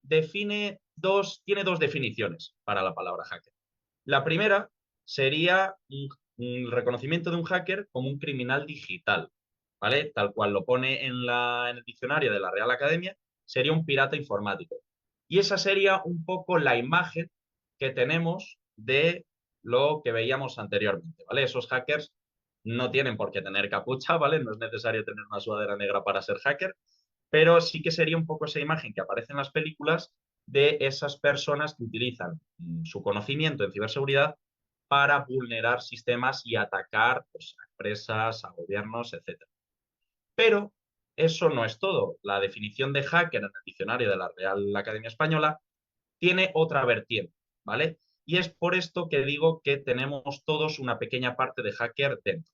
tiene dos definiciones para la palabra hacker. La primera sería un reconocimiento de un hacker como un criminal digital, ¿vale? Tal cual lo pone en el diccionario de la Real Academia, sería un pirata informático. Y esa sería un poco la imagen que tenemos de lo que veíamos anteriormente, ¿vale? Esos hackers no tienen por qué tener capucha, ¿vale? No es necesario tener una sudadera negra para ser hacker, pero sí que sería un poco esa imagen que aparece en las películas de esas personas que utilizan su conocimiento en ciberseguridad para vulnerar sistemas y atacar pues, a empresas, a gobiernos, etcétera. Pero eso no es todo. La definición de hacker en el diccionario de la Real Academia Española tiene otra vertiente, ¿vale? Y es por esto que digo que tenemos todos una pequeña parte de hacker dentro.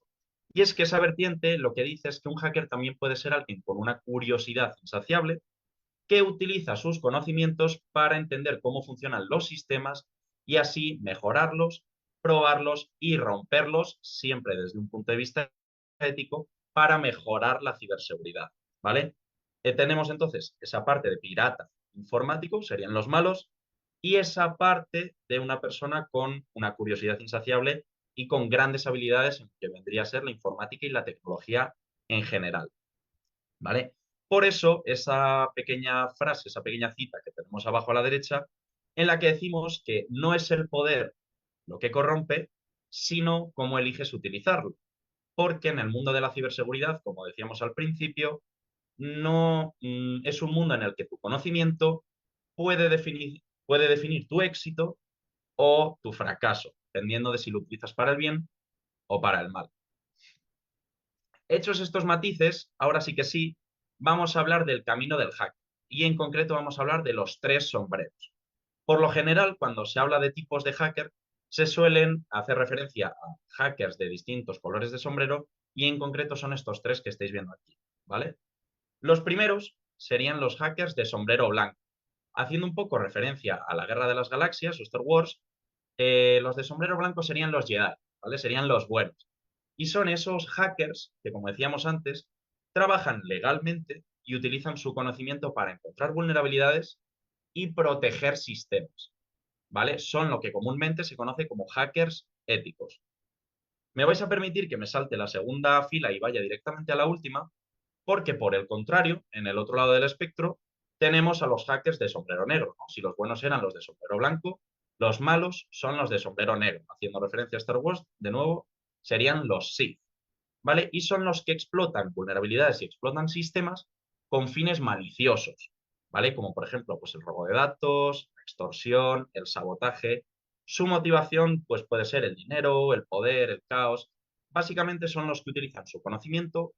Y es que esa vertiente lo que dice es que un hacker también puede ser alguien con una curiosidad insaciable que utiliza sus conocimientos para entender cómo funcionan los sistemas y así mejorarlos, probarlos y romperlos, siempre desde un punto de vista ético, para mejorar la ciberseguridad, ¿vale? Tenemos entonces esa parte de pirata informático, serían los malos, y esa parte de una persona con una curiosidad insaciable y con grandes habilidades en lo que vendría a ser la informática y la tecnología en general, ¿vale? Por eso, esa pequeña frase, esa pequeña cita que tenemos abajo a la derecha, en la que decimos que no es el poder lo que corrompe, sino cómo eliges utilizarlo. Porque en el mundo de la ciberseguridad, como decíamos al principio, no es un mundo en el que tu conocimiento puede definir tu éxito o tu fracaso, dependiendo de si lo utilizas para el bien o para el mal. Hechos estos matices, ahora sí que sí, vamos a hablar del camino del hacker y en concreto vamos a hablar de los tres sombreros. Por lo general, cuando se habla de tipos de hacker, se suelen hacer referencia a hackers de distintos colores de sombrero y en concreto son estos tres que estáis viendo aquí, ¿vale? Los primeros serían los hackers de sombrero blanco. Haciendo un poco referencia a la Guerra de las Galaxias o Star Wars, los de sombrero blanco serían los Jedi, ¿vale? Serían los buenos. Y son esos hackers que, como decíamos antes, trabajan legalmente y utilizan su conocimiento para encontrar vulnerabilidades y proteger sistemas, ¿vale? Son lo que comúnmente se conoce como hackers éticos. Me vais a permitir que me salte la segunda fila y vaya directamente a la última, porque por el contrario, en el otro lado del espectro, tenemos a los hackers de sombrero negro, ¿no? Si los buenos eran los de sombrero blanco, los malos son los de sombrero negro. Haciendo referencia a Star Wars, de nuevo, serían los Sith, ¿vale? Y son los que explotan vulnerabilidades y explotan sistemas con fines maliciosos, ¿vale? Como por ejemplo, pues el robo de datos, la extorsión, el sabotaje. Su motivación, pues puede ser el dinero, el poder, el caos. Básicamente son los que utilizan su conocimiento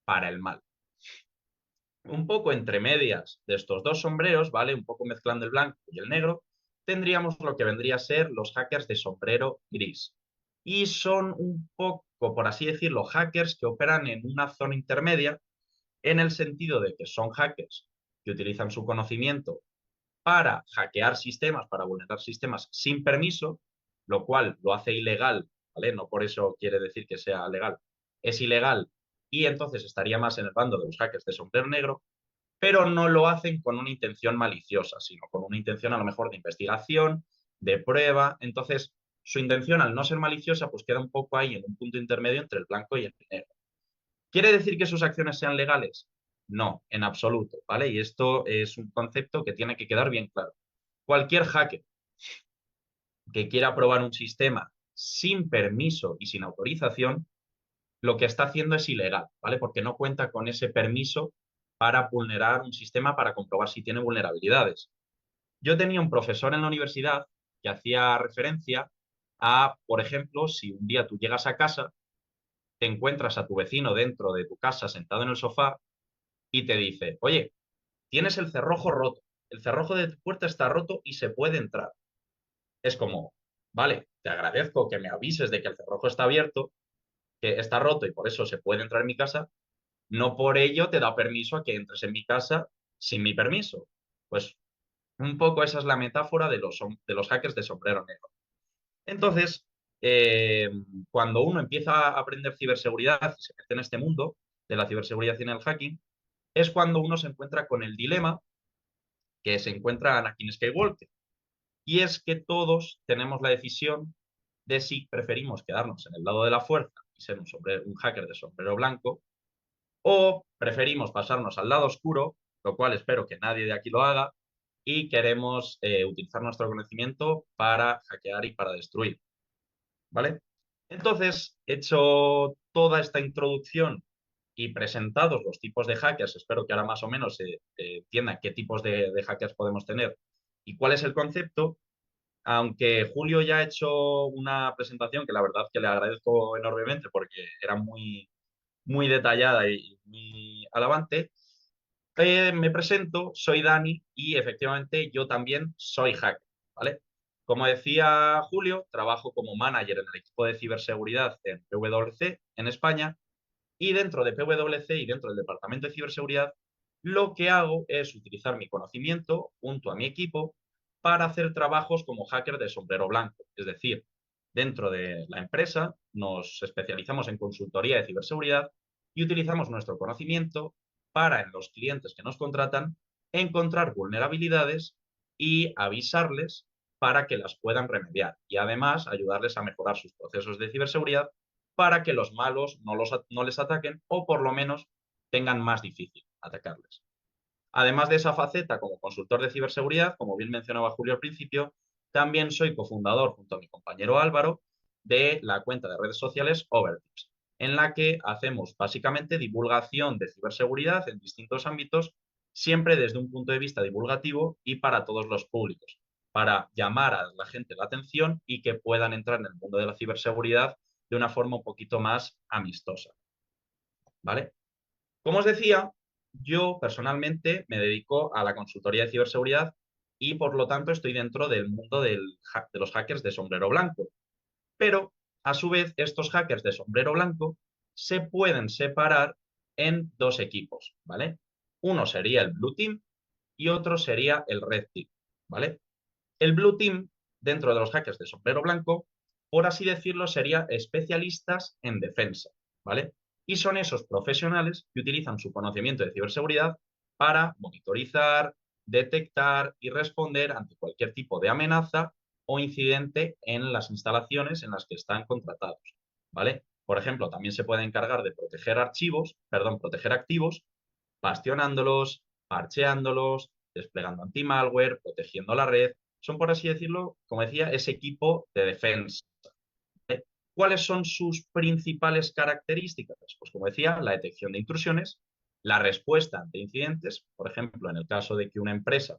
para el mal. Un poco entre medias de estos dos sombreros, ¿vale? Un poco mezclando el blanco y el negro, tendríamos lo que vendría a ser los hackers de sombrero gris. Y son un poco, por así decirlo, hackers que operan en una zona intermedia, en el sentido de que son hackers que utilizan su conocimiento para hackear sistemas, para vulnerar sistemas sin permiso, lo cual lo hace ilegal, ¿vale? No por eso quiere decir que sea legal. Es ilegal y entonces estaría más en el bando de los hackers de sombrero negro, pero no lo hacen con una intención maliciosa, sino con una intención a lo mejor de investigación, de prueba. Entonces, su intención al no ser maliciosa, pues queda un poco ahí en un punto intermedio entre el blanco y el negro. ¿Quiere decir que sus acciones sean legales? No, en absoluto, ¿vale? Y esto es un concepto que tiene que quedar bien claro. Cualquier hacker que quiera probar un sistema sin permiso y sin autorización, lo que está haciendo es ilegal, ¿vale? Porque no cuenta con ese permiso para vulnerar un sistema para comprobar si tiene vulnerabilidades. Yo tenía un profesor en la universidad que hacía referencia a, por ejemplo, si un día tú llegas a casa, te encuentras a tu vecino dentro de tu casa sentado en el sofá y te dice, oye, tienes el cerrojo roto, el cerrojo de tu puerta está roto y se puede entrar. Es como, vale, te agradezco que me avises de que el cerrojo está abierto, que está roto y por eso se puede entrar en mi casa, no por ello te da permiso a que entres en mi casa sin mi permiso. Pues un poco esa es la metáfora de los hackers de sombrero negro. Entonces, eh, cuando uno empieza a aprender ciberseguridad y se mete en este mundo de la ciberseguridad y en el hacking, es cuando uno se encuentra con el dilema que se encuentra Anakin Skywalker. Y es que todos tenemos la decisión de si preferimos quedarnos en el lado de la fuerza y ser un hacker de sombrero blanco, o preferimos pasarnos al lado oscuro, lo cual espero que nadie de aquí lo haga, y queremos utilizar nuestro conocimiento para hackear y para destruir, ¿vale? Entonces, hecho toda esta introducción y presentados los tipos de hackers, espero que ahora más o menos se entiendan qué tipos de hackers podemos tener y cuál es el concepto. Aunque Julio ya ha hecho una presentación que la verdad que le agradezco enormemente porque era muy detallada y muy alabante, me presento, soy Dani y efectivamente yo también soy hacker, ¿vale? Como decía Julio, trabajo como manager en el equipo de ciberseguridad en PwC en España y dentro de PwC y dentro del departamento de ciberseguridad, lo que hago es utilizar mi conocimiento junto a mi equipo para hacer trabajos como hacker de sombrero blanco. Es decir, dentro de la empresa nos especializamos en consultoría de ciberseguridad y utilizamos nuestro conocimiento para, en los clientes que nos contratan, encontrar vulnerabilidades y avisarles para que las puedan remediar y además ayudarles a mejorar sus procesos de ciberseguridad para que los malos no les ataquen o por lo menos tengan más difícil atacarles. Además de esa faceta como consultor de ciberseguridad, como bien mencionaba Julio al principio, también soy cofundador junto a mi compañero Álvaro de la cuenta de redes sociales Overtips, en la que hacemos básicamente divulgación de ciberseguridad en distintos ámbitos, siempre desde un punto de vista divulgativo y para todos los públicos, para llamar a la gente la atención y que puedan entrar en el mundo de la ciberseguridad de una forma un poquito más amistosa. ¿Vale? Como os decía, yo personalmente me dedico a la consultoría de ciberseguridad y por lo tanto estoy dentro del mundo de los hackers de sombrero blanco. Pero a su vez estos hackers de sombrero blanco se pueden separar en dos equipos, ¿vale? Uno sería el Blue Team y otro sería el Red Team, ¿vale? El Blue Team, dentro de los hackers de sombrero blanco, por así decirlo, sería especialistas en defensa, ¿vale? Y son esos profesionales que utilizan su conocimiento de ciberseguridad para monitorizar, detectar y responder ante cualquier tipo de amenaza o incidente en las instalaciones en las que están contratados, ¿vale? Por ejemplo, también se puede encargar de proteger activos, bastionándolos, parcheándolos, desplegando anti-malware, protegiendo la red. Son, por así decirlo, como decía, ese equipo de defensa. ¿Cuáles son sus principales características? Pues como decía, la detección de intrusiones, la respuesta ante incidentes, por ejemplo, en el caso de que una empresa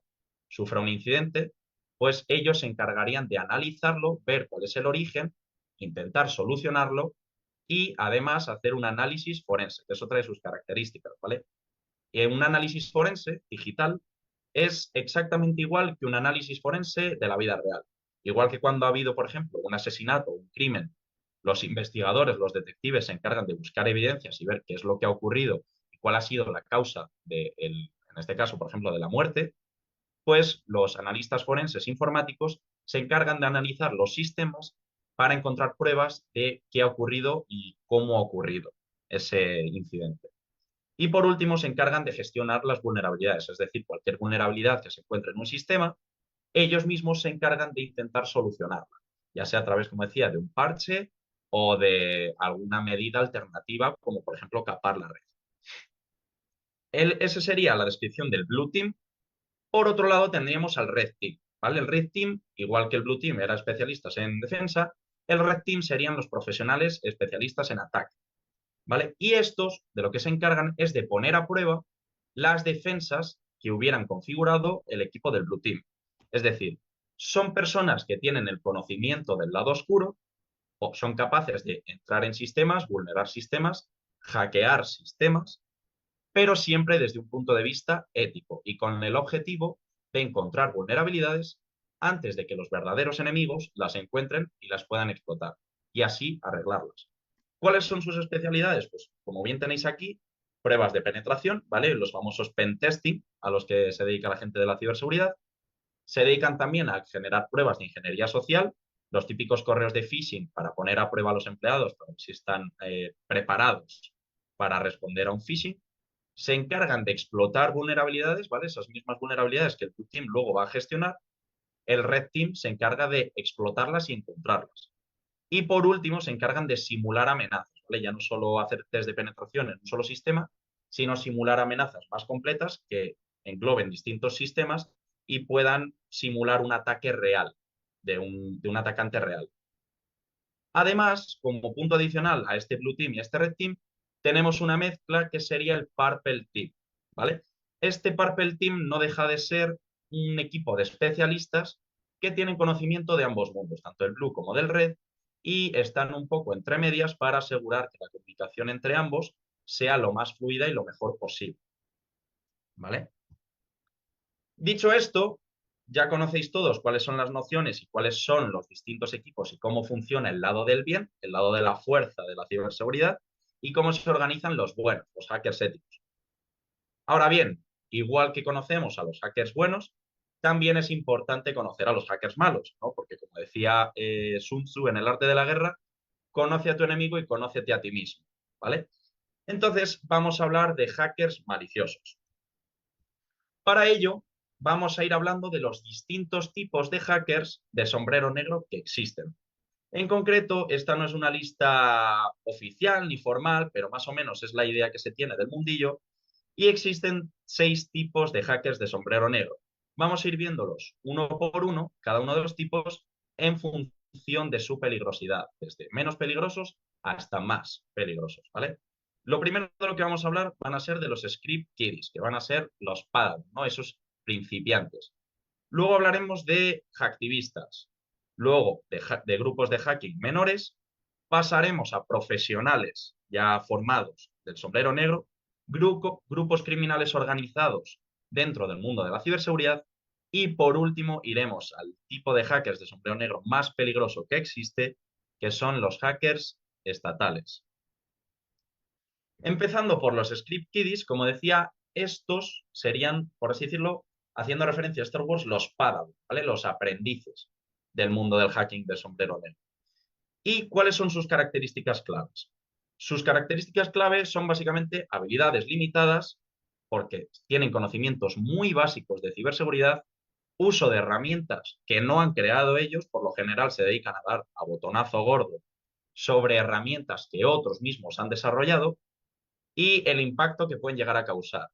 sufra un incidente, pues ellos se encargarían de analizarlo, ver cuál es el origen, intentar solucionarlo y además hacer un análisis forense, que es otra de sus características, ¿vale? Un análisis forense digital es exactamente igual que un análisis forense de la vida real. Igual que cuando ha habido, por ejemplo, un asesinato o un crimen, los investigadores, los detectives se encargan de buscar evidencias y ver qué es lo que ha ocurrido y cuál ha sido la causa en este caso, por ejemplo, de la muerte, pues los analistas forenses informáticos se encargan de analizar los sistemas para encontrar pruebas de qué ha ocurrido y cómo ha ocurrido ese incidente. Y por último, se encargan de gestionar las vulnerabilidades, es decir, cualquier vulnerabilidad que se encuentre en un sistema, ellos mismos se encargan de intentar solucionarla, ya sea a través, como decía, de un parche o de alguna medida alternativa, como por ejemplo capar la red. Esa sería la descripción del Blue Team. Por otro lado, tendríamos al Red Team, ¿vale? El Red Team, igual que el Blue Team era especialistas en defensa, el Red Team serían los profesionales especialistas en ataque. ¿Vale? Y estos de lo que se encargan es de poner a prueba las defensas que hubieran configurado el equipo del Blue Team. Es decir, son personas que tienen el conocimiento del lado oscuro o son capaces de entrar en sistemas, vulnerar sistemas, hackear sistemas, pero siempre desde un punto de vista ético y con el objetivo de encontrar vulnerabilidades antes de que los verdaderos enemigos las encuentren y las puedan explotar y así arreglarlas. ¿Cuáles son sus especialidades? Pues como bien tenéis aquí, pruebas de penetración, ¿vale? Los famosos pen testing a los que se dedica la gente de la ciberseguridad. Se dedican también a generar pruebas de ingeniería social, los típicos correos de phishing para poner a prueba a los empleados para ver si están preparados para responder a un phishing. se encargan de explotar vulnerabilidades, ¿vale? Esas mismas vulnerabilidades que el Blue Team luego va a gestionar, el Red Team se encarga de explotarlas y encontrarlas. Y por último, se encargan de simular amenazas, ¿vale? Ya no solo hacer test de penetración en un solo sistema, sino simular amenazas más completas que engloben distintos sistemas y puedan simular un ataque real, de un atacante real. Además, como punto adicional a este Blue Team y a este Red Team, tenemos una mezcla que sería el Purple Team, ¿vale? Este Purple Team no deja de ser un equipo de especialistas que tienen conocimiento de ambos mundos, tanto el Blue como del Red, y están un poco entre medias para asegurar que la comunicación entre ambos sea lo más fluida y lo mejor posible, ¿vale? Dicho esto, ya conocéis todos cuáles son las nociones y cuáles son los distintos equipos y cómo funciona el lado del bien, el lado de la fuerza de la ciberseguridad y cómo se organizan los buenos, los hackers éticos. Ahora bien, igual que conocemos a los hackers buenos, también es importante conocer a los hackers malos, ¿no? Porque como decía Sun Tzu en El arte de la guerra, conoce a tu enemigo y conócete a ti mismo, ¿vale? Entonces vamos a hablar de hackers maliciosos. Para ello, vamos a ir hablando de los distintos tipos de hackers de sombrero negro que existen. En concreto, esta no es una lista oficial ni formal, pero más o menos es la idea que se tiene del mundillo, y existen 6 tipos de hackers de sombrero negro. Vamos a ir viéndolos uno por uno, cada uno de los tipos, en función de su peligrosidad, desde menos peligrosos hasta más peligrosos, ¿vale? Lo primero de lo que vamos a hablar van a ser de los script kiddies, que van a ser los padawans, ¿no? Esos principiantes. Luego hablaremos de hacktivistas, luego de grupos de hacking menores, pasaremos a profesionales ya formados del sombrero negro, grupos criminales organizados dentro del mundo de la ciberseguridad y por último iremos al tipo de hackers de sombrero negro más peligroso que existe, que son los hackers estatales. Empezando por los script kiddies, como decía, estos serían, por así decirlo, haciendo referencia a Star Wars, los Padawan, ¿vale? Los aprendices del mundo del hacking de sombrero negro. ¿Y cuáles son sus características claves? Sus características claves son básicamente habilidades limitadas, porque tienen conocimientos muy básicos de ciberseguridad, uso de herramientas que no han creado ellos, por lo general se dedican a dar a botonazo gordo sobre herramientas que otros mismos han desarrollado y el impacto que pueden llegar a causar.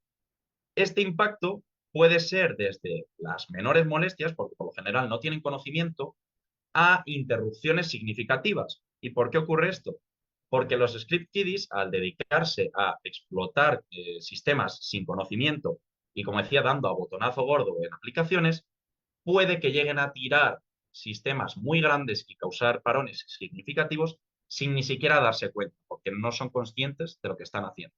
Este impacto puede ser desde las menores molestias, porque por lo general no tienen conocimiento, a interrupciones significativas. ¿Y por qué ocurre esto? Porque los script kiddies, al dedicarse a explotar sistemas sin conocimiento y, como decía, dando a botonazo gordo en aplicaciones, puede que lleguen a tirar sistemas muy grandes y causar parones significativos sin ni siquiera darse cuenta, porque no son conscientes de lo que están haciendo.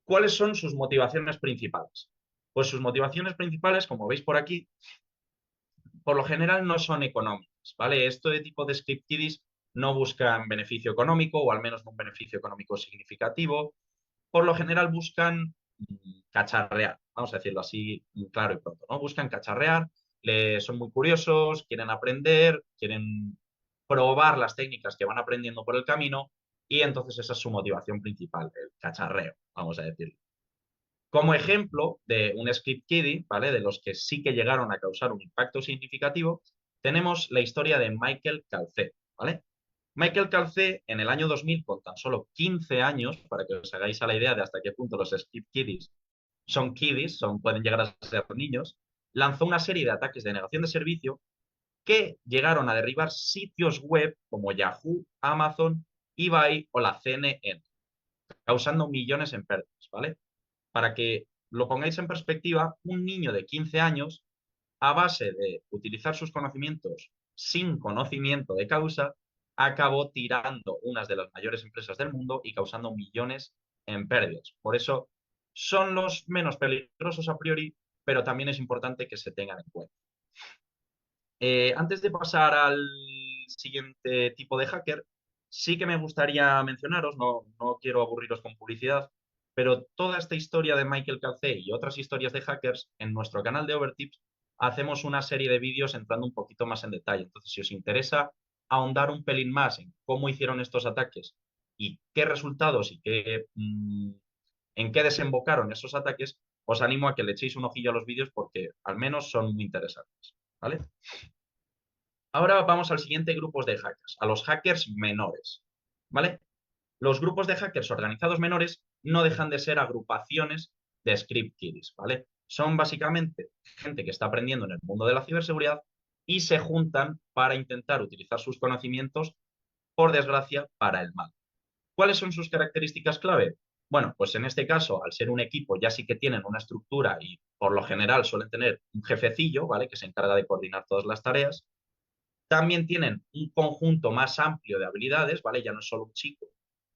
¿Cuáles son sus motivaciones principales? Pues sus motivaciones principales, como veis por aquí, por lo general no son económicas, ¿vale? Esto de tipo de script kiddies no buscan beneficio económico o al menos no un beneficio económico significativo. Por lo general buscan cacharrear, vamos a decirlo así claro y pronto, ¿no? Buscan cacharrear, son muy curiosos, quieren aprender, quieren probar las técnicas que van aprendiendo por el camino y entonces esa es su motivación principal, el cacharreo, vamos a decirlo. Como ejemplo de un script kiddie, ¿vale? De los que sí que llegaron a causar un impacto significativo, tenemos la historia de Michael Calcé, ¿vale? Michael Calcé, en el año 2000, con tan solo 15 años, para que os hagáis a la idea de hasta qué punto los script kiddies, pueden llegar a ser niños, lanzó una serie de ataques de negación de servicio que llegaron a derribar sitios web como Yahoo, Amazon, eBay o la CNN, causando millones en pérdidas, ¿vale? Para que lo pongáis en perspectiva, un niño de 15 años, a base de utilizar sus conocimientos sin conocimiento de causa, acabó tirando unas de las mayores empresas del mundo y causando millones en pérdidas. Por eso son los menos peligrosos a priori, pero también es importante que se tengan en cuenta. Antes de pasar al siguiente tipo de hacker, sí que me gustaría mencionaros, no quiero aburriros con publicidad, pero toda esta historia de Michael Calcé y otras historias de hackers, en nuestro canal de Overtips hacemos una serie de vídeos entrando un poquito más en detalle. Entonces, si os interesa ahondar un pelín más en cómo hicieron estos ataques y qué resultados y qué en qué desembocaron esos ataques, os animo a que le echéis un ojillo a los vídeos porque al menos son muy interesantes, ¿vale? Ahora vamos al siguiente grupo de hackers, a los hackers menores, ¿vale? Los grupos de hackers organizados menores no dejan de ser agrupaciones de script kiddies, ¿vale? Son básicamente gente que está aprendiendo en el mundo de la ciberseguridad y se juntan para intentar utilizar sus conocimientos, por desgracia, para el mal. ¿Cuáles son sus características clave? Bueno, pues en este caso, al ser un equipo, ya sí que tienen una estructura y por lo general suelen tener un jefecillo, ¿vale? Que se encarga de coordinar todas las tareas. También tienen un conjunto más amplio de habilidades, ¿vale? Ya no es solo un chico,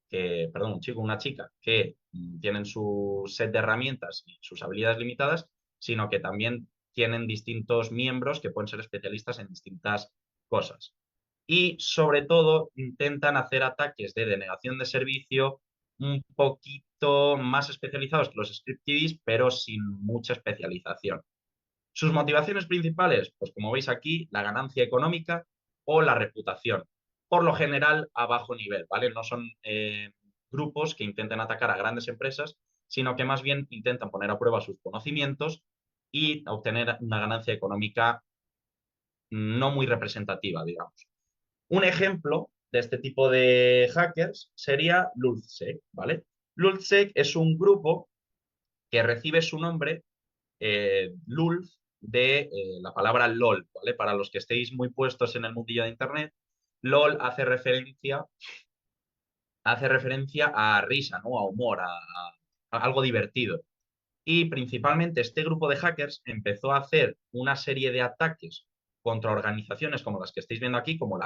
perdón, un chico, una chica, que tienen su set de herramientas y sus habilidades limitadas, sino que también tienen distintos miembros que pueden ser especialistas en distintas cosas. Y sobre todo intentan hacer ataques de denegación de servicio un poquito más especializados que los script kiddies, pero sin mucha especialización. Sus motivaciones principales, pues como veis aquí, la ganancia económica o la reputación. Por lo general a bajo nivel, ¿vale? No son grupos que intenten atacar a grandes empresas, sino que más bien intentan poner a prueba sus conocimientos y obtener una ganancia económica no muy representativa, digamos. Un ejemplo de este tipo de hackers sería Lulzsec, ¿vale? Lulzsec es un grupo que recibe su nombre Lulz de la palabra LOL, ¿vale? Para los que estéis muy puestos en el mundillo de Internet, LOL hace referencia a risa, ¿no? A humor, a algo divertido. Y principalmente este grupo de hackers empezó a hacer una serie de ataques contra organizaciones como las que estáis viendo aquí, como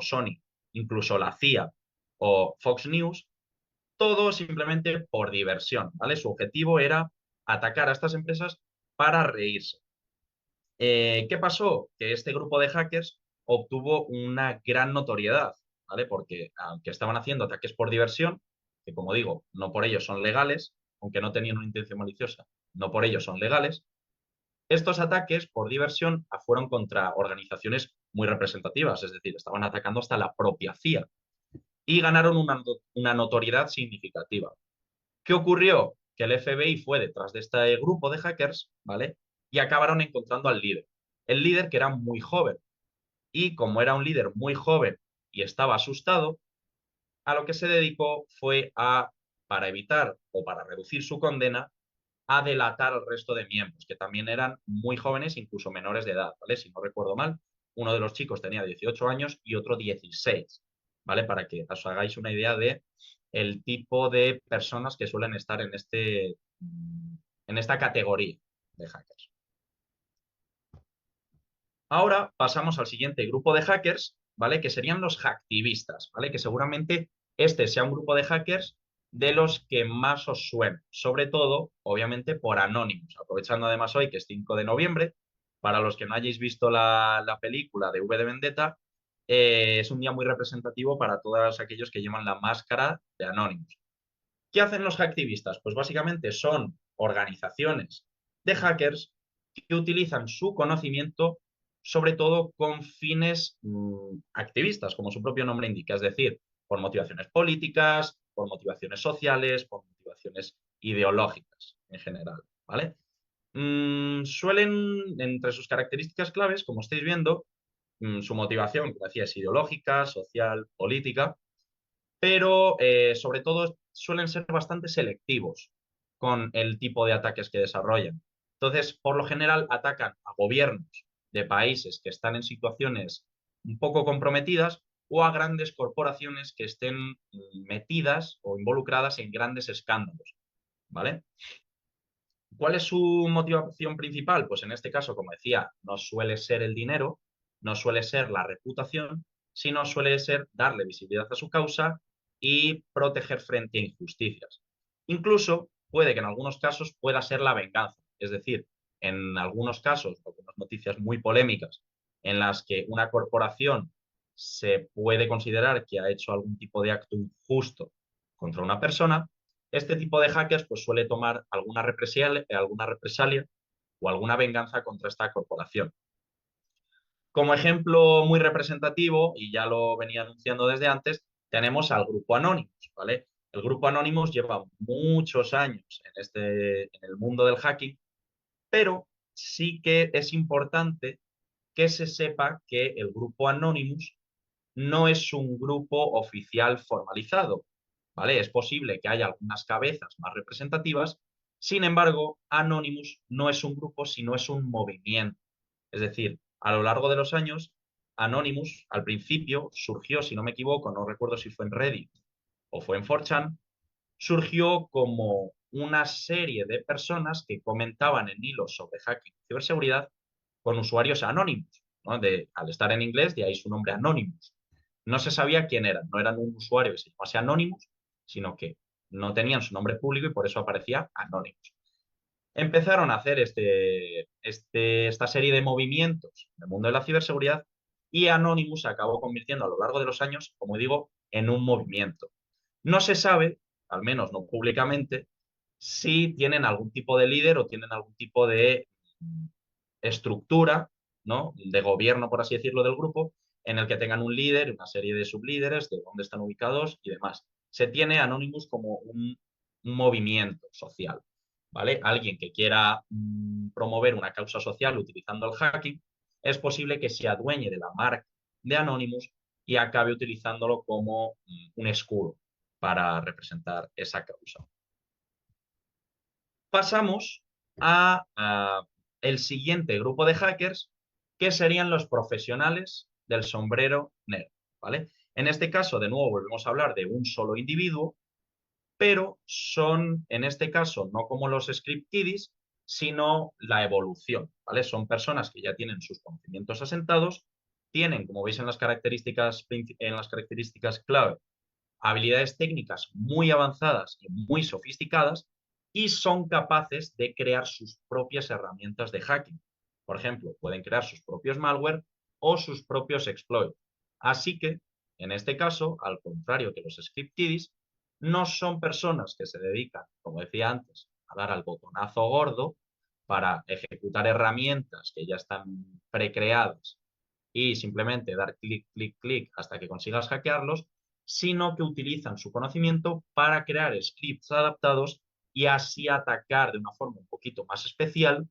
Sony, incluso la CIA o Fox News, todo simplemente por diversión, ¿vale? Su objetivo era atacar a estas empresas para reírse. ¿Qué pasó? Que este grupo de hackers obtuvo una gran notoriedad, ¿vale? Porque aunque estaban haciendo ataques por diversión, que como digo, no por ello son legales, aunque no tenían una intención maliciosa, no por ello son legales, estos ataques por diversión fueron contra organizaciones muy representativas, es decir, estaban atacando hasta la propia CIA y ganaron una notoriedad significativa. ¿Qué ocurrió? Que el FBI fue detrás de este grupo de hackers, ¿vale? Y acabaron encontrando al líder. El líder que era muy joven. Y como era un líder muy joven y estaba asustado, a lo que se dedicó fue para evitar o para reducir su condena, a delatar al resto de miembros, que también eran muy jóvenes, incluso menores de edad, ¿vale? Si no recuerdo mal, uno de los chicos tenía 18 años y otro 16, ¿vale? Para que os hagáis una idea de el tipo de personas que suelen estar en esta categoría de hackers. Ahora pasamos al siguiente grupo de hackers, ¿vale? Que serían los hacktivistas, ¿vale? Que seguramente este sea un grupo de hackers de los que más os suena, sobre todo, obviamente, por Anonymous. Aprovechando además hoy que es 5 de noviembre, para los que no hayáis visto la película de V de Vendetta, es un día muy representativo para todos aquellos que llevan la máscara de Anonymous. ¿Qué hacen los hacktivistas? Pues básicamente son organizaciones de hackers que utilizan su conocimiento sobre todo con fines activistas, como su propio nombre indica, es decir, por motivaciones políticas, por motivaciones sociales, por motivaciones ideológicas en general, ¿vale? Suelen, entre sus características claves, como estáis viendo, su motivación, como decía, es ideológica, social, política, pero sobre todo suelen ser bastante selectivos con el tipo de ataques que desarrollan. Entonces, por lo general, atacan a gobiernos de países que están en situaciones un poco comprometidas o a grandes corporaciones que estén metidas o involucradas en grandes escándalos, ¿vale? ¿Cuál es su motivación principal? Pues en este caso, como decía, no suele ser el dinero, no suele ser la reputación, sino suele ser darle visibilidad a su causa y proteger frente a injusticias. Incluso puede que en algunos casos pueda ser la venganza. Es decir, en algunos casos, algunas noticias muy polémicas, en las que una corporación se puede considerar que ha hecho algún tipo de acto injusto contra una persona, este tipo de hackers pues, suele tomar alguna represalia o alguna venganza contra esta corporación. Como ejemplo muy representativo, y ya lo venía anunciando desde antes, tenemos al grupo Anonymous, ¿vale? El grupo Anonymous lleva muchos años en el mundo del hacking, pero sí que es importante que se sepa que el grupo Anonymous no es un grupo oficial formalizado, ¿vale? Es posible que haya algunas cabezas más representativas, sin embargo, Anonymous no es un grupo, sino es un movimiento. Es decir, a lo largo de los años, Anonymous al principio surgió, si no me equivoco, no recuerdo si fue en Reddit o fue en 4chan, surgió como una serie de personas que comentaban en hilos sobre hacking y ciberseguridad con usuarios anónimos, ¿no? Al estar en inglés, de ahí su nombre Anonymous. No se sabía quién eran, no eran un usuario que se llamase Anonymous, sino que no tenían su nombre público y por eso aparecía Anonymous. Empezaron a hacer esta serie de movimientos en el mundo de la ciberseguridad y Anonymous se acabó convirtiendo a lo largo de los años, como digo, en un movimiento. No se sabe, al menos no públicamente, si tienen algún tipo de líder o tienen algún tipo de estructura, ¿no? De gobierno, por así decirlo, del grupo, en el que tengan un líder, una serie de sublíderes, de dónde están ubicados y demás. Se tiene Anonymous como un movimiento social, ¿vale? Alguien que quiera promover una causa social utilizando el hacking, es posible que se adueñe de la marca de Anonymous y acabe utilizándolo como un escudo para representar esa causa. Pasamos a el siguiente grupo de hackers, que serían los profesionales del sombrero negro, ¿vale? En este caso, de nuevo, volvemos a hablar de un solo individuo, pero son, en este caso, no como los script kiddies, sino la evolución, ¿vale? Son personas que ya tienen sus conocimientos asentados, tienen, como veis en las características clave, habilidades técnicas muy avanzadas y muy sofisticadas y son capaces de crear sus propias herramientas de hacking. Por ejemplo, pueden crear sus propios malware o sus propios exploits. Así que, en este caso, al contrario que los script kiddies, no son personas que se dedican, como decía antes, a dar al botonazo gordo para ejecutar herramientas que ya están precreadas y simplemente dar clic, clic, clic hasta que consigas hackearlos, sino que utilizan su conocimiento para crear scripts adaptados y así atacar de una forma un poquito más especial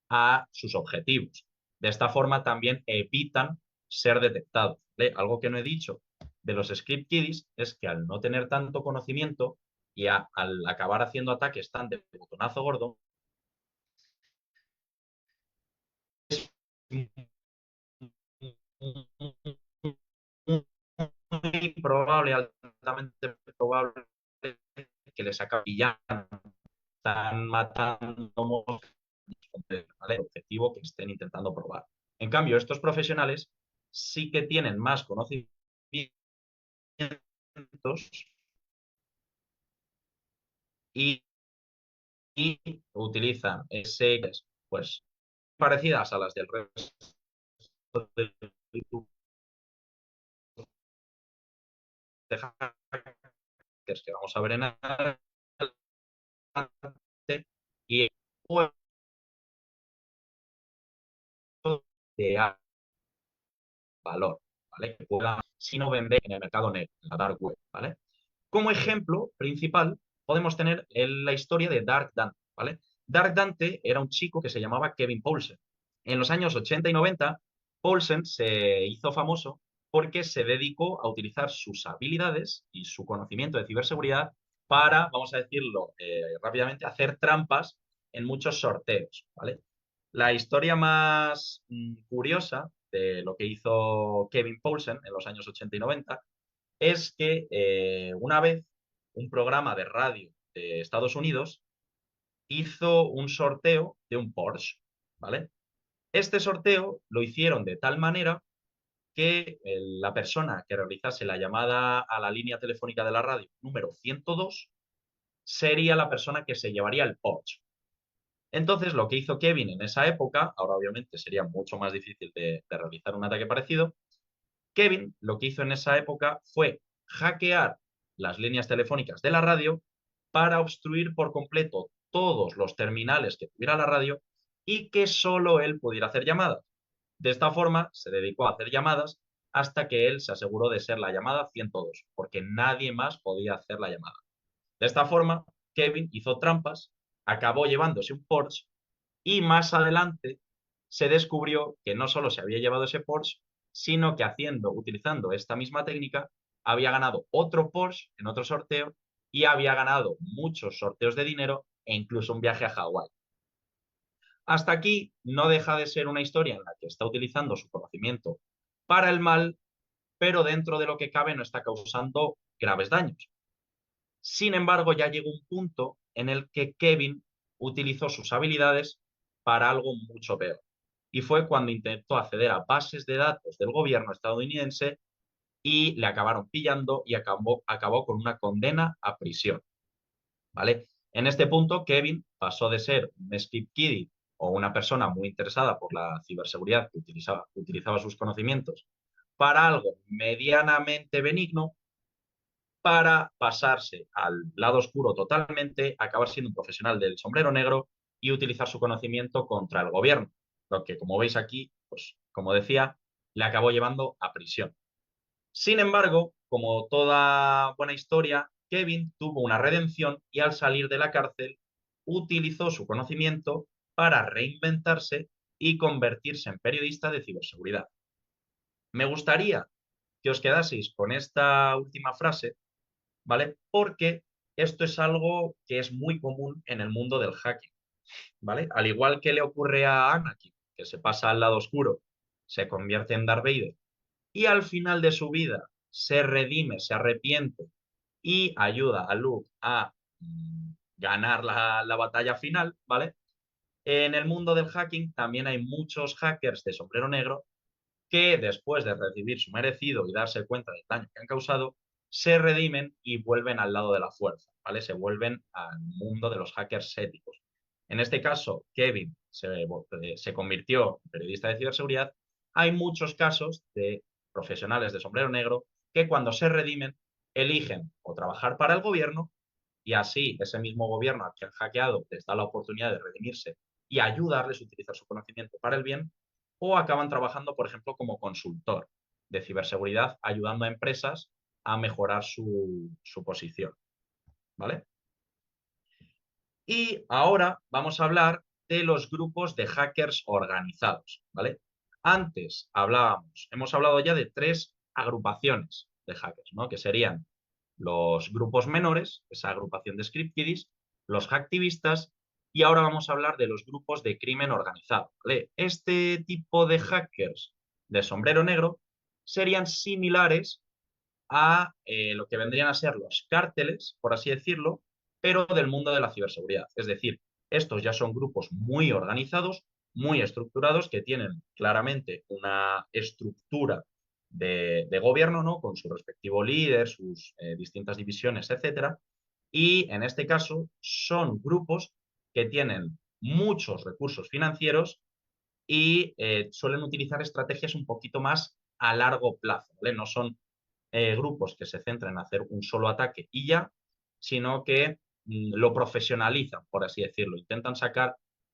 a sus objetivos. De esta forma también evitan ser detectados, ¿vale? Algo que no he dicho de los script kiddies es que al no tener tanto conocimiento y al acabar haciendo ataques tan de botonazo gordo, es muy probable, altamente probable, que les acabe pillando. Están matando moscas, ¿vale? El objetivo que estén intentando probar. En cambio, estos profesionales sí que tienen más conocimientos y, y utilizan ese, pues, parecidas a las del resto de hackers que vamos a ver en adelante y de valor, ¿vale? Que pueda, si no vender en el mercado negro, en la dark web, ¿vale? Como ejemplo principal, podemos tener la historia de Dark Dante, ¿vale? Dark Dante era un chico que se llamaba Kevin Poulsen. En los años 80 y 90, Poulsen se hizo famoso porque se dedicó a utilizar sus habilidades y su conocimiento de ciberseguridad para, vamos a decirlo rápidamente, hacer trampas en muchos sorteos, ¿vale? La historia más curiosa de lo que hizo Kevin Poulsen en los años 80 y 90 es que una vez un programa de radio de Estados Unidos hizo un sorteo de un Porsche, ¿vale? Este sorteo lo hicieron de tal manera que la persona que realizase la llamada a la línea telefónica de la radio número 102 sería la persona que se llevaría el Porsche. Entonces, lo que hizo Kevin en esa época, ahora obviamente sería mucho más difícil de realizar un ataque parecido, Kevin lo que hizo en esa época fue hackear las líneas telefónicas de la radio para obstruir por completo todos los terminales que tuviera la radio y que solo él pudiera hacer llamadas. De esta forma, se dedicó a hacer llamadas hasta que él se aseguró de ser la llamada 102, porque nadie más podía hacer la llamada. De esta forma, Kevin hizo trampas, acabó llevándose un Porsche y más adelante se descubrió que no solo se había llevado ese Porsche, sino que utilizando esta misma técnica, había ganado otro Porsche en otro sorteo y había ganado muchos sorteos de dinero e incluso un viaje a Hawái. Hasta aquí no deja de ser una historia en la que está utilizando su conocimiento para el mal, pero dentro de lo que cabe no está causando graves daños. Sin embargo, ya llegó un punto en el que Kevin utilizó sus habilidades para algo mucho peor. Y fue cuando intentó acceder a bases de datos del gobierno estadounidense y le acabaron pillando y acabó con una condena a prisión. ¿Vale? En este punto, Kevin pasó de ser un script kiddie o una persona muy interesada por la ciberseguridad que utilizaba sus conocimientos para algo medianamente benigno para pasarse al lado oscuro totalmente, acabar siendo un profesional del sombrero negro y utilizar su conocimiento contra el gobierno. Lo que, como veis aquí, pues como decía, le acabó llevando a prisión. Sin embargo, como toda buena historia, Kevin tuvo una redención y al salir de la cárcel utilizó su conocimiento para reinventarse y convertirse en periodista de ciberseguridad. Me gustaría que os quedaseis con esta última frase, ¿vale? Porque esto es algo que es muy común en el mundo del hacking, ¿vale? Al igual que le ocurre a Anakin, que se pasa al lado oscuro, se convierte en Darth Vader y al final de su vida se redime, se arrepiente y ayuda a Luke a ganar la batalla final, ¿vale? En el mundo del hacking también hay muchos hackers de sombrero negro que después de recibir su merecido y darse cuenta del daño que han causado, se redimen y vuelven al lado de la fuerza, ¿vale? Se vuelven al mundo de los hackers éticos. En este caso, Kevin se convirtió en periodista de ciberseguridad. Hay muchos casos de profesionales de sombrero negro que cuando se redimen eligen o trabajar para el gobierno y así ese mismo gobierno al que han hackeado les da la oportunidad de redimirse y ayudarles a utilizar su conocimiento para el bien, o acaban trabajando, por ejemplo, como consultor de ciberseguridad, ayudando a empresas a mejorar su posición. ¿Vale? Y ahora vamos a hablar de los grupos de hackers organizados. ¿Vale? Antes hemos hablado ya de 3 agrupaciones de hackers, ¿no? Que serían los grupos menores, esa agrupación de script kiddies, los hacktivistas, y ahora vamos a hablar de los grupos de crimen organizado. ¿Vale? Este tipo de hackers de sombrero negro serían similares a lo que vendrían a ser los cárteles, por así decirlo, pero del mundo de la ciberseguridad. Es decir, estos ya son grupos muy organizados, muy estructurados, que tienen claramente una estructura de gobierno, ¿no? Con su respectivo líder, sus distintas divisiones, etcétera. Y en este caso son grupos que tienen muchos recursos financieros y suelen utilizar estrategias un poquito más a largo plazo, ¿vale? No son grupos que se centren en hacer un solo ataque y ya, sino que lo profesionalizan, por así decirlo. Intentan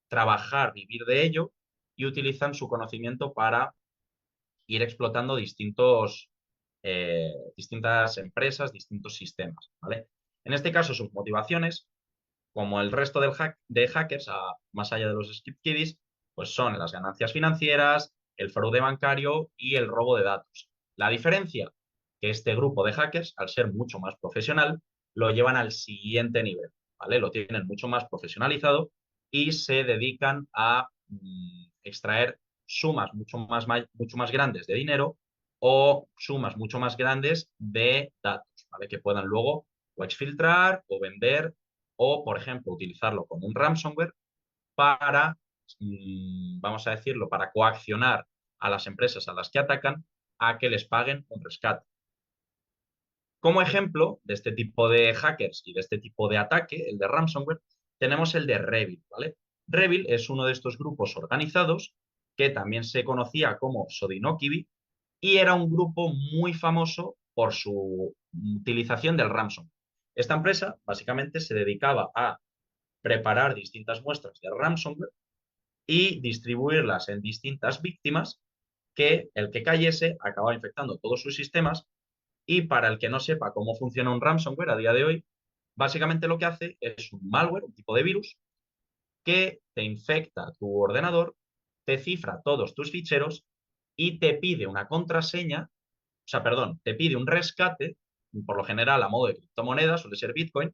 trabajar, vivir de ello y utilizan su conocimiento para ir explotando distintas empresas, distintos sistemas, ¿vale? En este caso, sus motivaciones, como el resto de hackers, más allá de los script kiddies, pues son las ganancias financieras, el fraude bancario y el robo de datos. La diferencia, que este grupo de hackers, al ser mucho más profesional, lo llevan al siguiente nivel, ¿vale? Lo tienen mucho más profesionalizado y se dedican a extraer sumas mucho más grandes de dinero o sumas mucho más grandes de datos, ¿vale? Que puedan luego o exfiltrar o vender o, por ejemplo, utilizarlo como un ransomware para, vamos a decirlo, para coaccionar a las empresas a las que atacan a que les paguen un rescate. Como ejemplo de este tipo de hackers y de este tipo de ataque, el de ransomware, tenemos el de Revil, ¿vale? Revil es uno de estos grupos organizados que también se conocía como Sodinokibi y era un grupo muy famoso por su utilización del ransomware. Esta empresa básicamente se dedicaba a preparar distintas muestras de ransomware y distribuirlas en distintas víctimas que el que cayese acababa infectando todos sus sistemas y para el que no sepa cómo funciona un ransomware a día de hoy, Básicamente lo que hace es un malware, un tipo de virus, que te infecta tu ordenador, te cifra todos tus ficheros y te pide una contraseña, o sea, perdón, te pide un rescate, por lo general a modo de criptomoneda, suele ser Bitcoin,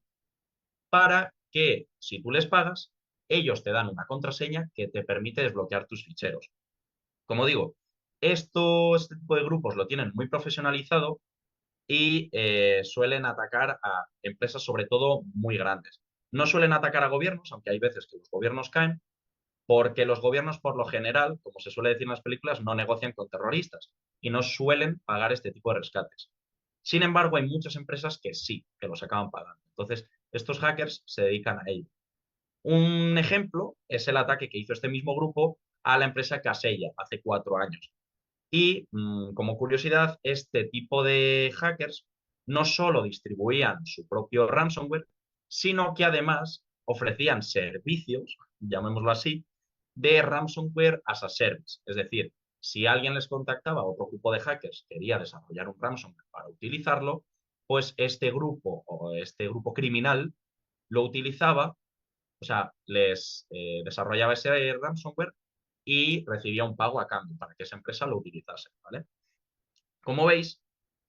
para que si tú les pagas, ellos te dan una contraseña que te permite desbloquear tus ficheros. Como digo, este tipo de grupos lo tienen muy profesionalizado y suelen atacar a empresas sobre todo muy grandes. No suelen atacar a gobiernos, aunque hay veces que los gobiernos caen, porque los gobiernos por lo general, como se suele decir en las películas, no negocian con terroristas y no suelen pagar este tipo de rescates. Sin embargo, hay muchas empresas que sí, que los acaban pagando. Entonces, estos hackers se dedican a ello. Un ejemplo es el ataque que hizo este mismo grupo a la empresa Casella hace 4 años. Y como curiosidad, este tipo de hackers no solo distribuían su propio ransomware, sino que además ofrecían servicios, llamémoslo así, de ransomware as a service. Es decir, si alguien les contactaba, otro grupo de hackers quería desarrollar un ransomware para utilizarlo, pues este grupo o este grupo criminal lo utilizaba, o sea, les desarrollaba ese ransomware y recibía un pago a cambio para que esa empresa lo utilizase, ¿vale? Como veis,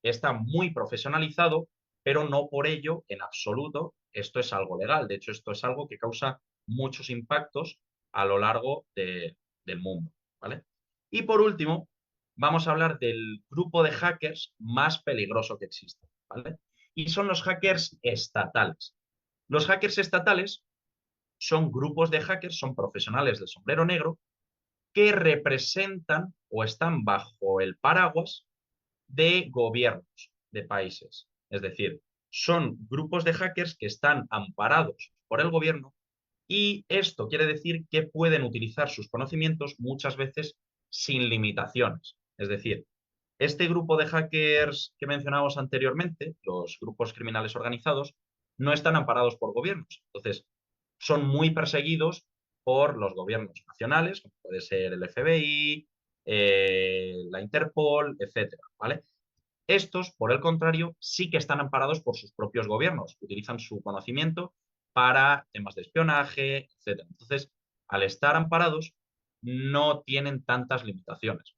está muy profesionalizado, pero no por ello, en absoluto, esto es algo legal. De hecho, esto es algo que causa muchos impactos a lo largo del mundo, ¿vale? Y por último, vamos a hablar del grupo de hackers más peligroso que existe, ¿vale? Y son los hackers estatales. Los hackers estatales son grupos de hackers, son profesionales de sombrero negro que representan o están bajo el paraguas de gobiernos de países. Es decir, son grupos de hackers que están amparados por el gobierno y esto quiere decir que pueden utilizar sus conocimientos muchas veces sin limitaciones. Es decir, este grupo de hackers que mencionamos anteriormente, los grupos criminales organizados, no están amparados por gobiernos. Entonces, son muy perseguidos por los gobiernos nacionales, como puede ser el FBI, la Interpol, etcétera, ¿vale? Estos, por el contrario, sí que están amparados por sus propios gobiernos, utilizan su conocimiento para temas de espionaje, etcétera. Entonces, al estar amparados, no tienen tantas limitaciones.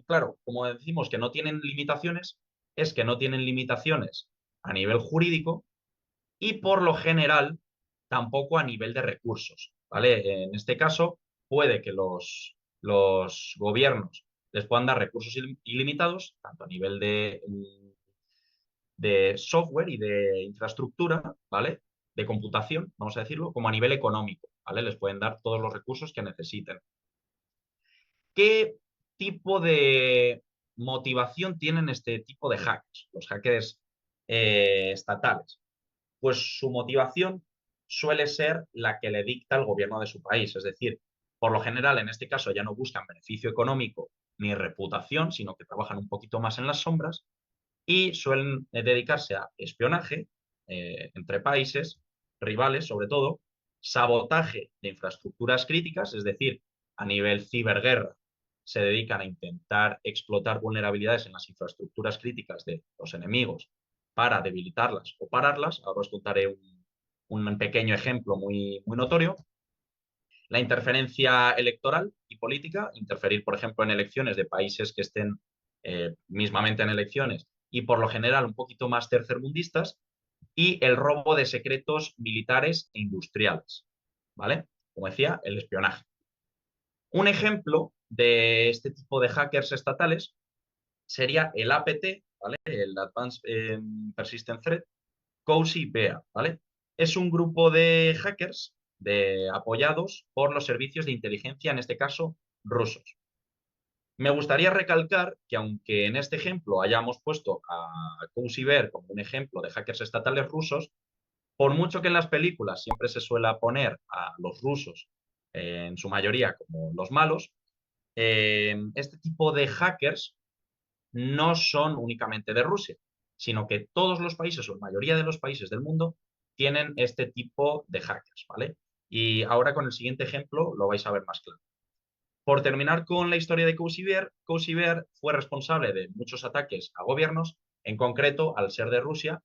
Claro, como decimos que no tienen limitaciones, es que no tienen limitaciones a nivel jurídico y por lo general tampoco a nivel de recursos, ¿vale? En este caso, puede que los gobiernos les puedan dar recursos ilimitados, tanto a nivel de software y de infraestructura, ¿vale? De computación, vamos a decirlo, como a nivel económico, ¿vale? Les pueden dar todos los recursos que necesiten. ¿Qué tipo de motivación tienen este tipo de hackers, los hackers estatales? Pues su motivación suele ser la que le dicta el gobierno de su país. Es decir, por lo general, en este caso ya no buscan beneficio económico ni reputación, sino que trabajan un poquito más en las sombras y suelen dedicarse a espionaje entre países, rivales sobre todo, sabotaje de infraestructuras críticas, es decir, a nivel ciberguerra se dedican a intentar explotar vulnerabilidades en las infraestructuras críticas de los enemigos para debilitarlas o pararlas. Ahora os contaré un pequeño ejemplo muy notorio. La interferencia electoral y política, interferir, por ejemplo, en elecciones de países que estén mismamente en elecciones y por lo general un poquito más tercermundistas, y el robo de secretos militares e industriales, ¿vale? Como decía, el espionaje. Un ejemplo de este tipo de hackers estatales sería el APT, ¿vale? El Advanced Persistent Threat, Cozy Bear, ¿vale? Es un grupo de hackers apoyados por los servicios de inteligencia, en este caso, rusos. Me gustaría recalcar que aunque en este ejemplo hayamos puesto a Cozy Bear como un ejemplo de hackers estatales rusos, por mucho que en las películas siempre se suele poner a los rusos en su mayoría como los malos, este tipo de hackers no son únicamente de Rusia, sino que todos los países o la mayoría de los países del mundo tienen este tipo de hackers, ¿vale? Y ahora con el siguiente ejemplo lo vais a ver más claro. Por terminar con la historia de Cozy Bear fue responsable de muchos ataques a gobiernos, en concreto, al ser de Rusia,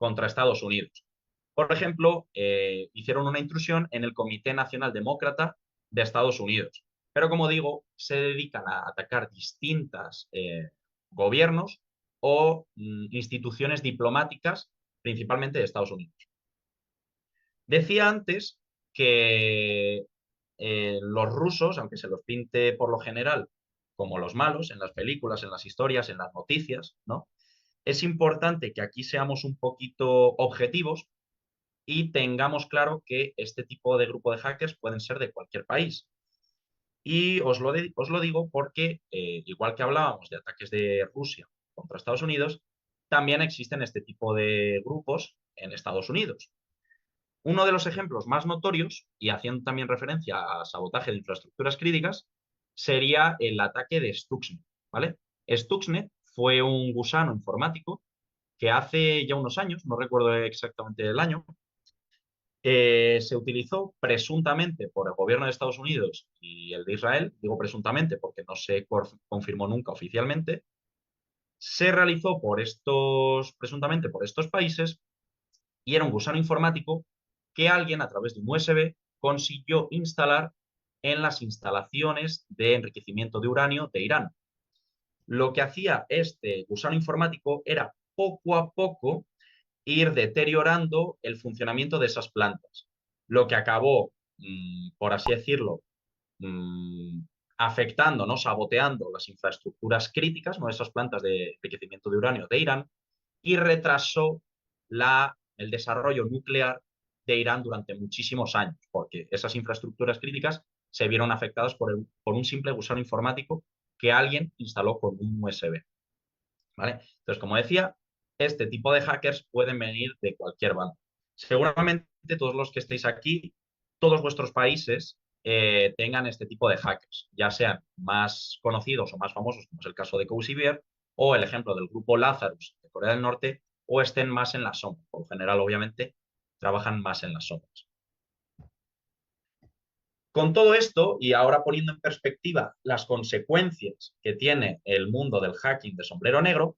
contra Estados Unidos. Por ejemplo, hicieron una intrusión en el Comité Nacional Demócrata de Estados Unidos. Pero como digo, se dedican a atacar distintas gobiernos o instituciones diplomáticas, principalmente de Estados Unidos. Decía antes que los rusos, aunque se los pinte por lo general como los malos en las películas, en las historias, en las noticias, ¿no? Es importante que aquí seamos un poquito objetivos y tengamos claro que este tipo de grupo de hackers pueden ser de cualquier país. Y os lo digo porque, igual que hablábamos de ataques de Rusia contra Estados Unidos, también existen este tipo de grupos en Estados Unidos. Uno de los ejemplos más notorios, y haciendo también referencia a sabotaje de infraestructuras críticas, sería el ataque de Stuxnet, ¿vale? Stuxnet fue un gusano informático que hace ya unos años, no recuerdo exactamente el año, se utilizó presuntamente por el gobierno de Estados Unidos y el de Israel, digo presuntamente porque no se confirmó nunca oficialmente, se realizó presuntamente por estos países y era un gusano informático que alguien a través de un USB consiguió instalar en las instalaciones de enriquecimiento de uranio de Irán. Lo que hacía este gusano informático era poco a poco ir deteriorando el funcionamiento de esas plantas, lo que acabó, por así decirlo, mmm, afectando, ¿no? Saboteando las infraestructuras críticas, ¿no? Esas plantas de enriquecimiento de uranio de Irán, y retrasó el desarrollo nuclear de Irán durante muchísimos años, porque esas infraestructuras críticas se vieron afectadas por un simple gusano informático que alguien instaló con un USB. ¿Vale? Entonces, como decía, este tipo de hackers pueden venir de cualquier bando. Seguramente todos los que estéis aquí, todos vuestros países tengan este tipo de hackers, ya sean más conocidos o más famosos, como es el caso de Cozy Bear, o el ejemplo del grupo Lazarus de Corea del Norte, o estén más en las sombras. Por lo general, obviamente, trabajan más en las sombras. Con todo esto, y ahora poniendo en perspectiva las consecuencias que tiene el mundo del hacking de sombrero negro,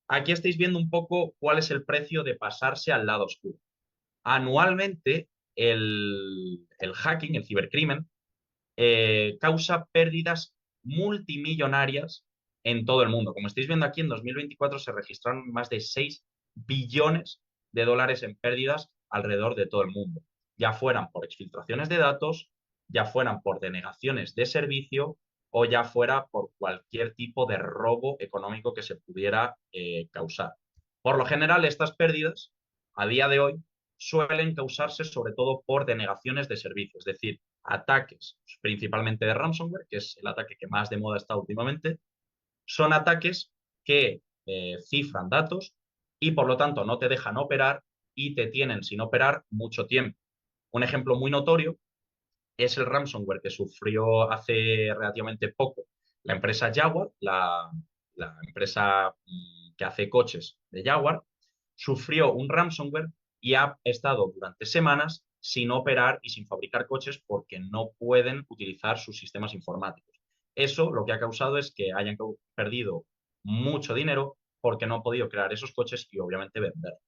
aquí estáis viendo un poco cuál es el precio de pasarse al lado oscuro. Anualmente, el hacking, el cibercrimen, causa pérdidas multimillonarias en todo el mundo. Como estáis viendo aquí, en 2024 se registraron más de 6 billones de dólares en pérdidas alrededor de todo el mundo, ya fueran por exfiltraciones de datos, ya fueran por denegaciones de servicio o ya fuera por cualquier tipo de robo económico que se pudiera causar. Por lo general, estas pérdidas, a día de hoy, suelen causarse sobre todo por denegaciones de servicio, es decir, ataques principalmente de ransomware, que es el ataque que más de moda está últimamente, son ataques que cifran datos y por lo tanto no te dejan operar y te tienen sin operar mucho tiempo. Un ejemplo muy notorio es el ransomware que sufrió hace relativamente poco la empresa Jaguar, la empresa que hace coches de Jaguar, sufrió un ransomware y ha estado durante semanas sin operar y sin fabricar coches porque no pueden utilizar sus sistemas informáticos. Eso lo que ha causado es que hayan perdido mucho dinero porque no han podido crear esos coches y obviamente venderlos.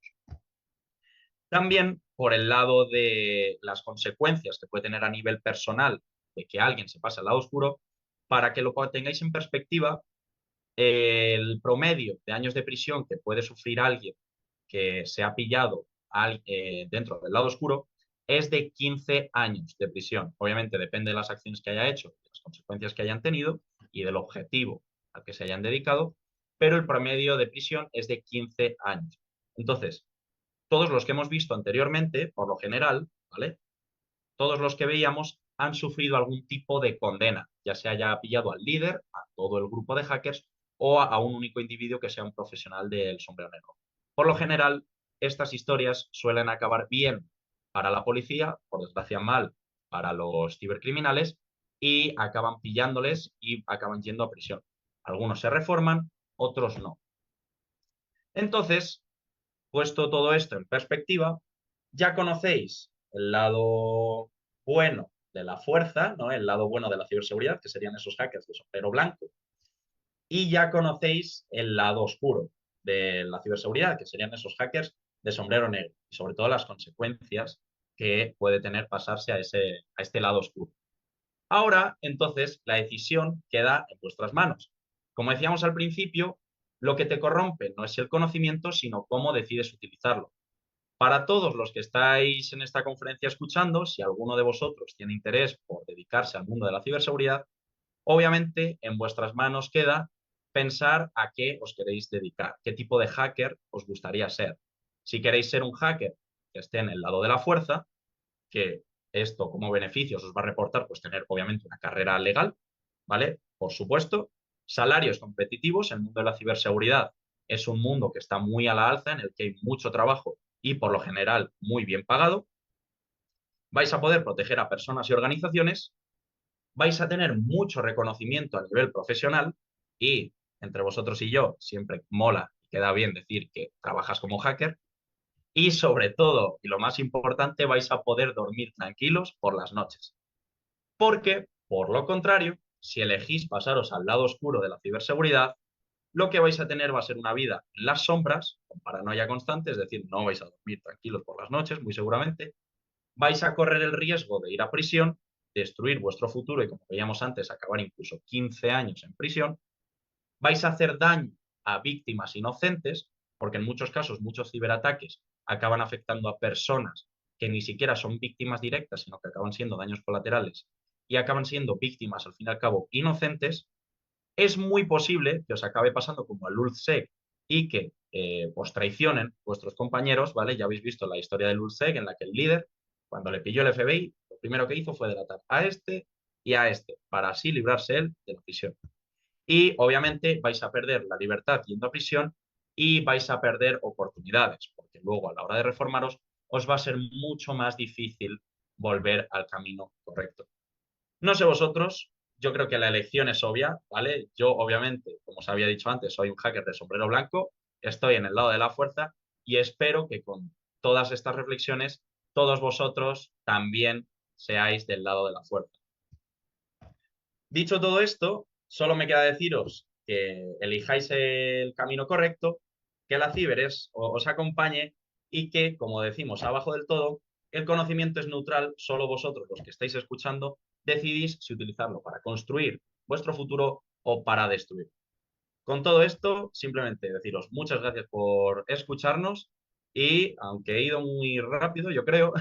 También por el lado de las consecuencias que puede tener a nivel personal de que alguien se pase al lado oscuro, para que lo tengáis en perspectiva, el promedio de años de prisión que puede sufrir alguien que se ha pillado dentro del lado oscuro es de 15 años de prisión. Obviamente depende de las acciones que haya hecho, de las consecuencias que hayan tenido y del objetivo al que se hayan dedicado, pero el promedio de prisión es de 15 años. Entonces, todos los que hemos visto anteriormente, por lo general, ¿vale? Todos los que veíamos han sufrido algún tipo de condena, ya se haya pillado al líder, a todo el grupo de hackers o a un único individuo que sea un profesional del sombrero negro. Por lo general, estas historias suelen acabar bien para la policía, por desgracia mal para los cibercriminales, y acaban pillándoles y acaban yendo a prisión. Algunos se reforman, otros no. Entonces, puesto todo esto en perspectiva, ya conocéis el lado bueno de la fuerza, ¿no? El lado bueno de la ciberseguridad, que serían esos hackers de sombrero blanco, y ya conocéis el lado oscuro de la ciberseguridad, que serían esos hackers de sombrero negro y sobre todo las consecuencias que puede tener pasarse a este lado oscuro. Ahora, entonces, la decisión queda en vuestras manos. Como decíamos al principio, lo que te corrompe no es el conocimiento, sino cómo decides utilizarlo. Para todos los que estáis en esta conferencia escuchando, si alguno de vosotros tiene interés por dedicarse al mundo de la ciberseguridad, obviamente en vuestras manos queda pensar a qué os queréis dedicar, qué tipo de hacker os gustaría ser. Si queréis ser un hacker que esté en el lado de la fuerza, que esto como beneficios os va a reportar, pues tener obviamente una carrera legal, ¿vale? Por supuesto, salarios competitivos, el mundo de la ciberseguridad es un mundo que está muy a la alza, en el que hay mucho trabajo y por lo general muy bien pagado. Vais a poder proteger a personas y organizaciones, vais a tener mucho reconocimiento a nivel profesional y entre vosotros y yo siempre mola y queda bien decir que trabajas como hacker. Y sobre todo, y lo más importante, vais a poder dormir tranquilos por las noches. Porque, por lo contrario, si elegís pasaros al lado oscuro de la ciberseguridad, lo que vais a tener va a ser una vida en las sombras, con paranoia constante, es decir, no vais a dormir tranquilos por las noches, muy seguramente. Vais a correr el riesgo de ir a prisión, destruir vuestro futuro y, como veíamos antes, acabar incluso 15 años en prisión. Vais a hacer daño a víctimas inocentes, porque en muchos casos muchos ciberataques acaban afectando a personas que ni siquiera son víctimas directas, sino que acaban siendo daños colaterales y acaban siendo víctimas, al fin y al cabo, inocentes. Es muy posible que os acabe pasando como al LULZSEC y que os traicionen vuestros compañeros, ¿vale? Ya habéis visto la historia del LULZSEC en la que el líder, cuando le pilló el FBI, lo primero que hizo fue delatar a este y a este, para así librarse él de la prisión. Y obviamente vais a perder la libertad yendo a prisión y vais a perder oportunidades, porque luego a la hora de reformaros os va a ser mucho más difícil volver al camino correcto. No sé vosotros, yo creo que la elección es obvia, ¿vale? Yo obviamente, como os había dicho antes, soy un hacker de sombrero blanco, estoy en el lado de la fuerza y espero que con todas estas reflexiones todos vosotros también seáis del lado de la fuerza. Dicho todo esto, solo me queda deciros que elijáis el camino correcto, que la os acompañe y que, como decimos abajo del todo, el conocimiento es neutral, solo vosotros, los que estáis escuchando, decidís si utilizarlo para construir vuestro futuro o para destruir. Con todo esto, simplemente deciros muchas gracias por escucharnos y, aunque he ido muy rápido, yo creo,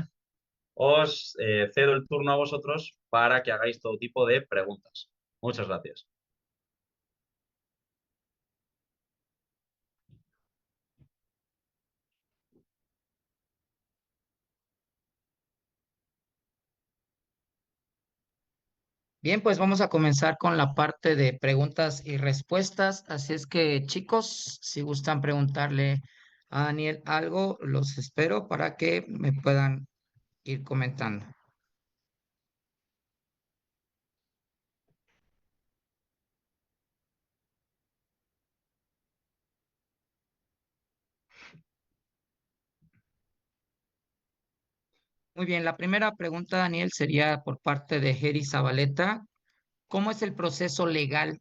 os cedo el turno a vosotros para que hagáis todo tipo de preguntas. Muchas gracias. Bien, pues vamos a comenzar con la parte de preguntas y respuestas. Así es que, chicos, si gustan preguntarle a Daniel algo, los espero para que me puedan ir comentando. Muy bien, la primera pregunta, Daniel, sería por parte de Heri Zabaleta. ¿Cómo es el proceso legal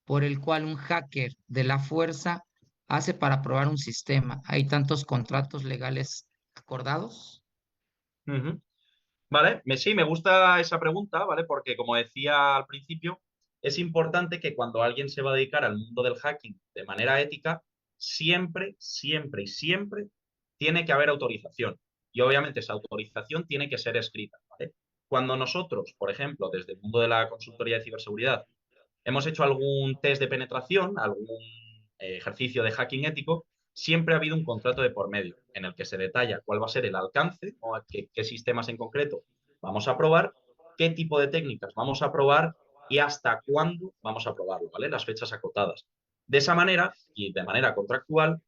por el cual un hacker de la fuerza hace para probar un sistema? ¿Hay tantos contratos legales acordados? Ujú. Vale, sí, me gusta esa pregunta, ¿vale? Porque como decía al principio, es importante que cuando alguien se va a dedicar al mundo del hacking de manera ética, siempre, siempre y siempre tiene que haber autorización. Y obviamente esa autorización tiene que ser escrita, ¿vale? Cuando nosotros, por ejemplo, desde el mundo de la consultoría de ciberseguridad, hemos hecho algún test de penetración, algún ejercicio de hacking ético, siempre ha habido un contrato de por medio en el que se detalla cuál va a ser el alcance o qué sistemas en concreto vamos a probar, qué tipo de técnicas vamos a probar y hasta cuándo vamos a probarlo, ¿vale? Las fechas acotadas. De esa manera y de manera contractual,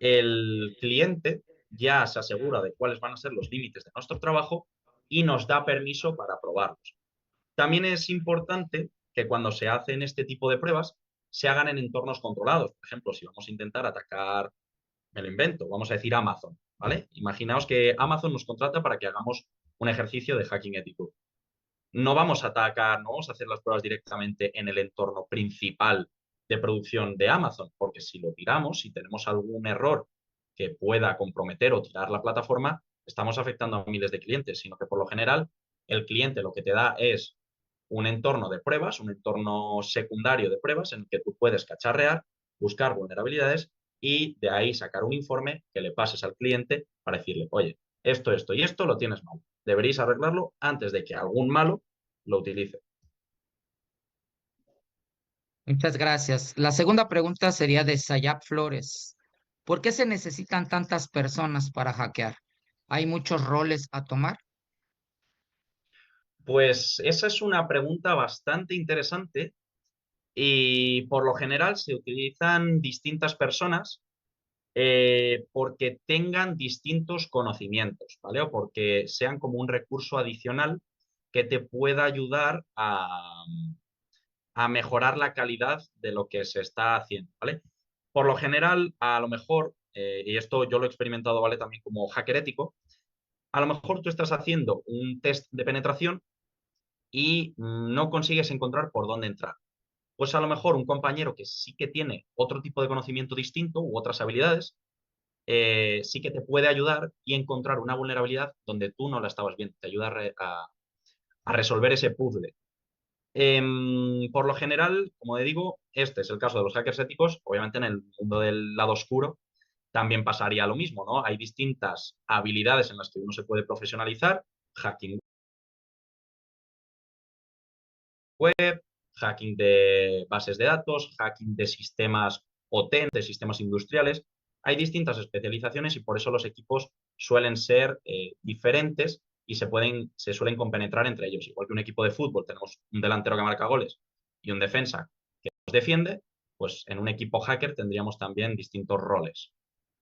el cliente ya se asegura de cuáles van a ser los límites de nuestro trabajo y nos da permiso para probarlos. También es importante que cuando se hacen este tipo de pruebas se hagan en entornos controlados. Por ejemplo, si vamos a intentar atacar, me lo invento, vamos a decir Amazon, ¿vale? Imaginaos que Amazon nos contrata para que hagamos un ejercicio de hacking ético. No vamos a atacar, no vamos a hacer las pruebas directamente en el entorno principal de producción de Amazon, porque si lo tiramos, si tenemos algún error que pueda comprometer o tirar la plataforma, estamos afectando a miles de clientes, sino que por lo general el cliente lo que te da es un entorno de pruebas, un entorno secundario de pruebas en el que tú puedes cacharrear, buscar vulnerabilidades y de ahí sacar un informe que le pases al cliente para decirle, oye, esto y esto lo tienes mal. Deberéis arreglarlo antes de que algún malo lo utilice. Muchas gracias. La segunda pregunta sería de Sayap Flores. ¿Por qué se necesitan tantas personas para hackear? ¿Hay muchos roles a tomar? Pues esa es una pregunta bastante interesante y por lo general se utilizan distintas personas porque tengan distintos conocimientos, ¿vale? O porque sean como un recurso adicional que te pueda ayudar a mejorar la calidad de lo que se está haciendo, ¿vale? Por lo general, a lo mejor, y esto yo lo he experimentado, ¿vale? También como hacker ético, a lo mejor tú estás haciendo un test de penetración y no consigues encontrar por dónde entrar. Pues a lo mejor un compañero que sí que tiene otro tipo de conocimiento distinto u otras habilidades, sí que te puede ayudar y encontrar una vulnerabilidad donde tú no la estabas viendo. Te ayuda a resolver ese puzzle. Por lo general, como te digo, este es el caso de los hackers éticos. Obviamente en el mundo del lado oscuro también pasaría lo mismo, ¿no? Hay distintas habilidades en las que uno se puede profesionalizar, hacking web, hacking de bases de datos, hacking de sistemas OT, de sistemas industriales. Hay distintas especializaciones y por eso los equipos suelen ser diferentes y se suelen compenetrar entre ellos. Igual que un equipo de fútbol, tenemos un delantero que marca goles y un defensa que nos defiende, pues en un equipo hacker tendríamos también distintos roles.